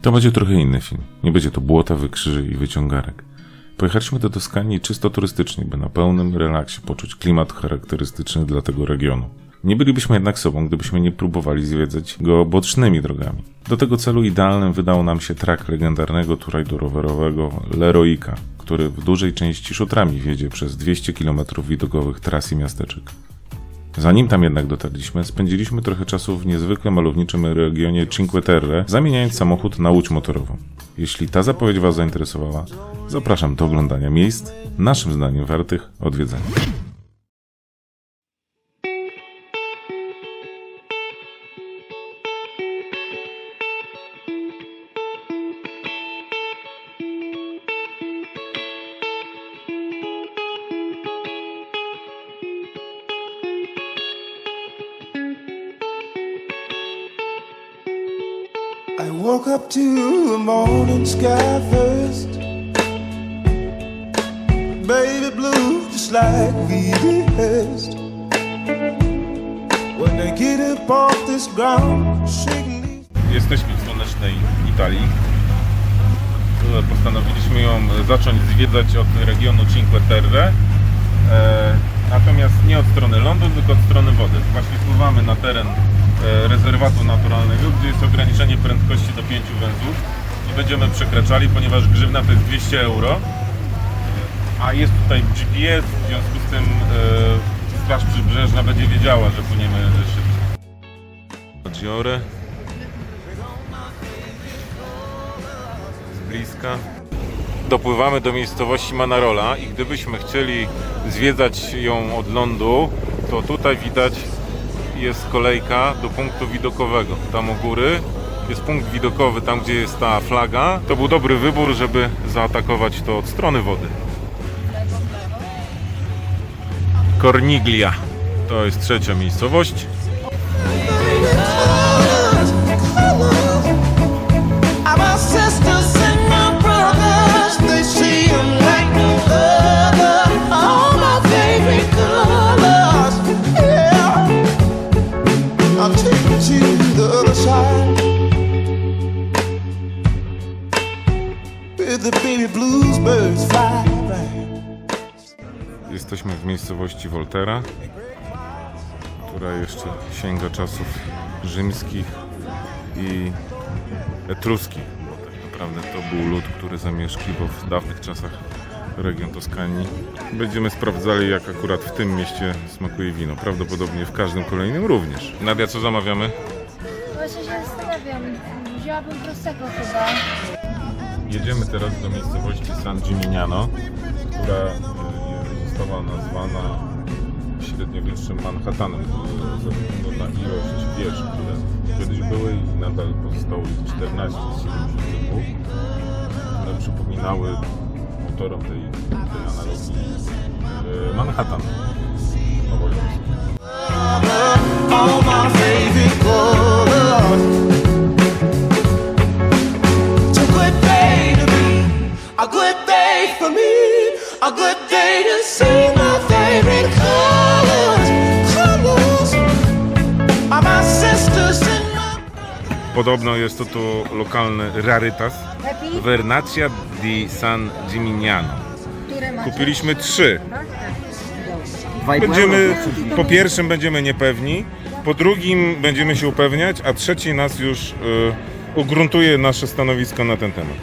To będzie trochę inny film. Nie będzie to błota, wykrzyży i wyciągarek. Pojechaliśmy do Toskanii czysto turystycznie, by na pełnym relaksie poczuć klimat charakterystyczny dla tego regionu. Nie bylibyśmy jednak sobą, gdybyśmy nie próbowali zwiedzać go bocznymi drogami. Do tego celu idealnym wydał nam się trak legendarnego turajdu rowerowego L'Heroica, który w dużej części szutrami wiedzie przez 200 km widokowych tras i miasteczek. Zanim tam jednak dotarliśmy, spędziliśmy trochę czasu w niezwykle malowniczym regionie Cinque Terre, zamieniając samochód na łódź motorową. Jeśli ta zapowiedź Was zainteresowała, zapraszam do oglądania miejsc, naszym zdaniem wartych odwiedzenia. I woke up to the morning sky first, baby blue, just like we rehearsed. When they get up off this ground, shaking. Jesteśmy w słonecznej Italii. Postanowiliśmy ją zacząć zwiedzać od regionu Cinque Terre, natomiast nie od strony lądu, tylko od strony wody. Właśnie wpływamy na teren rezerwatu naturalnego, gdzie jest ograniczenie prędkości do 5 węzłów. Nie będziemy przekraczali, ponieważ grzywna to jest 200 euro, a jest tutaj GPS, w związku z tym Straż Przybrzeżna będzie wiedziała, że płyniemy szybko. Maggiore. Z bliska. Dopływamy do miejscowości Manarola i gdybyśmy chcieli zwiedzać ją od lądu, to tutaj widać, jest kolejka do punktu widokowego. Tam u góry jest punkt widokowy, tam gdzie jest ta flaga. To był dobry wybór, żeby zaatakować to od strony wody. Corniglia to jest trzecia miejscowość. Jesteśmy w miejscowości Volterra, która jeszcze sięga czasów rzymskich i etruskich, bo tak naprawdę to był lud, który zamieszkiwał w dawnych czasach region Toskanii. Będziemy sprawdzali, jak akurat w tym mieście smakuje wino. Prawdopodobnie w każdym kolejnym również. Nadia, co zamawiamy? Właśnie się zastanawiam. Wzięłabym prostego chyba. Jedziemy teraz do miejscowości San Gimignano, która została nazwana średniowiecznym Manhattanem ze względu na ilość wież, które kiedyś były i nadal pozostało ich 14 z 72, które przypominały autorom tej analogii Manhattan obowiązki. A good day for me, a good day to see my favorite colors, colors are my sisters and my... Podobno jest to tu lokalny rarytas, Vernaccia di San Gimignano. Kupiliśmy 3. Po pierwszym będziemy niepewni, po drugim będziemy się upewniać, a trzeci nas już ugruntuje nasze stanowisko na ten temat.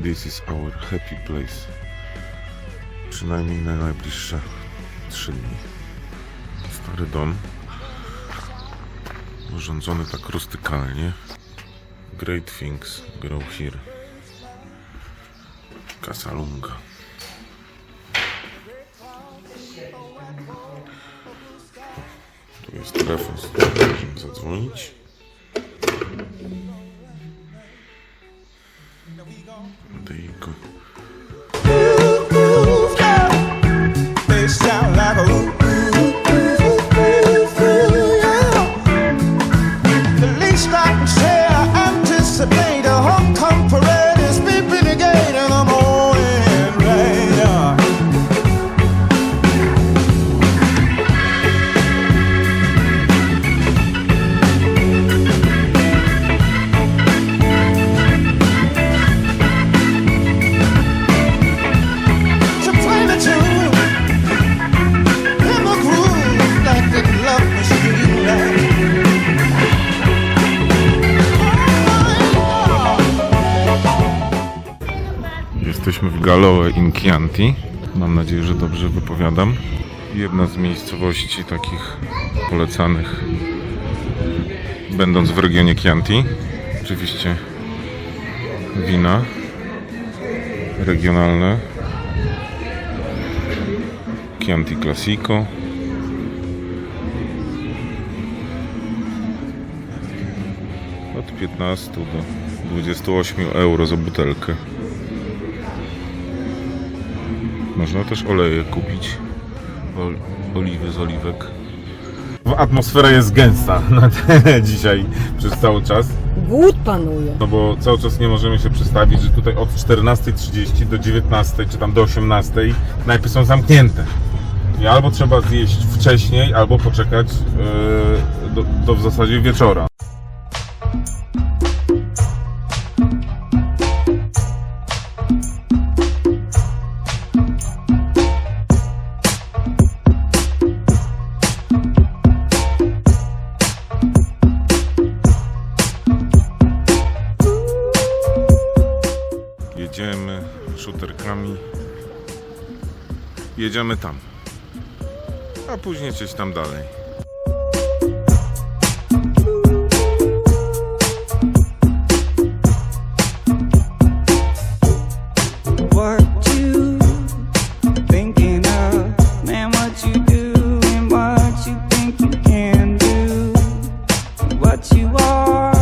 This is our happy place. Przynajmniej na najbliższe 3 dni. Stary dom. Urządzony tak rustykalnie. Great things grow here. Casa Lunga. Tu jest telefon, z którym możemy zadzwonić. There you go. Galoe in Chianti. Mam nadzieję, że dobrze wypowiadam. Jedna z miejscowości takich polecanych, będąc w regionie Chianti. Oczywiście wina regionalne. Chianti Classico. Od 15 do 28 euro za butelkę. Można też oleje kupić. Oliwy z oliwek. Atmosfera jest gęsta dzisiaj przez cały czas. Głód panuje. No bo cały czas nie możemy się przestawić, że tutaj od 14:30 do 19 czy tam do 18 knajpy są zamknięte. I albo trzeba zjeść wcześniej, albo poczekać do w zasadzie wieczora. Jedziemy szuterkami. Jedziemy tam. A później gdzieś tam dalej. What you thinking of, man? What you do and what you think you can do, what you are,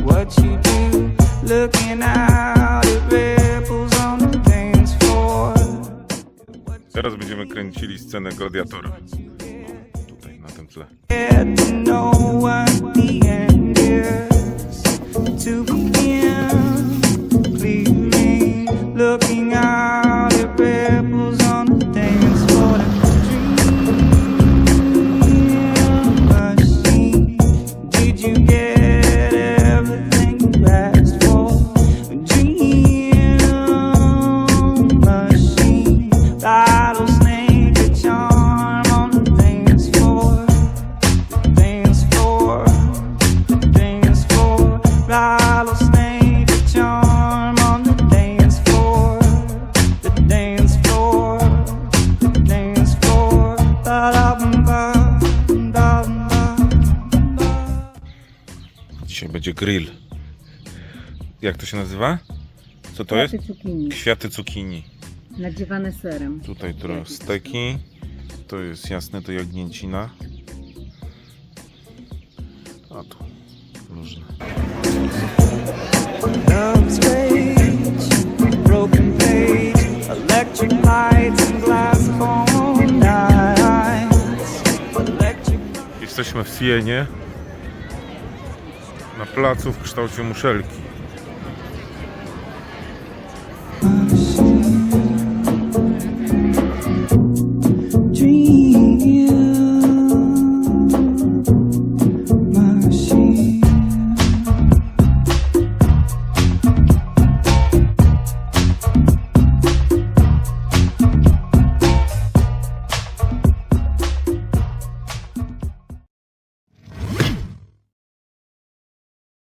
what you do, looking out at ripples on the dance floor. Teraz będziemy kręcili scenę Gladiatora. Tutaj na tym tle. Get to know what the end is, to begin clearly, looking out at ripples on the dance floor. Dream machine, did you get everything you asked for? Dream machine, rattlesnake, a charm on the dance floor. Dance floor, dance floor, rattlesnake, a charm on the dance floor. The dance floor, the dance floor. Ba-da-bum-ba, ba-dum-ba. Dzisiaj będzie grill. Jak to się nazywa? Co to jest? Cukinii, Kwiaty cukinii. nadziewane serem. Tutaj trochę steki. To jest jasne, to jagnięcina. A tu różne. Love's rage, broken page, electric lights and glass phone nights. Electric Jesteśmy w Sienie. Na placu w kształcie muszelki.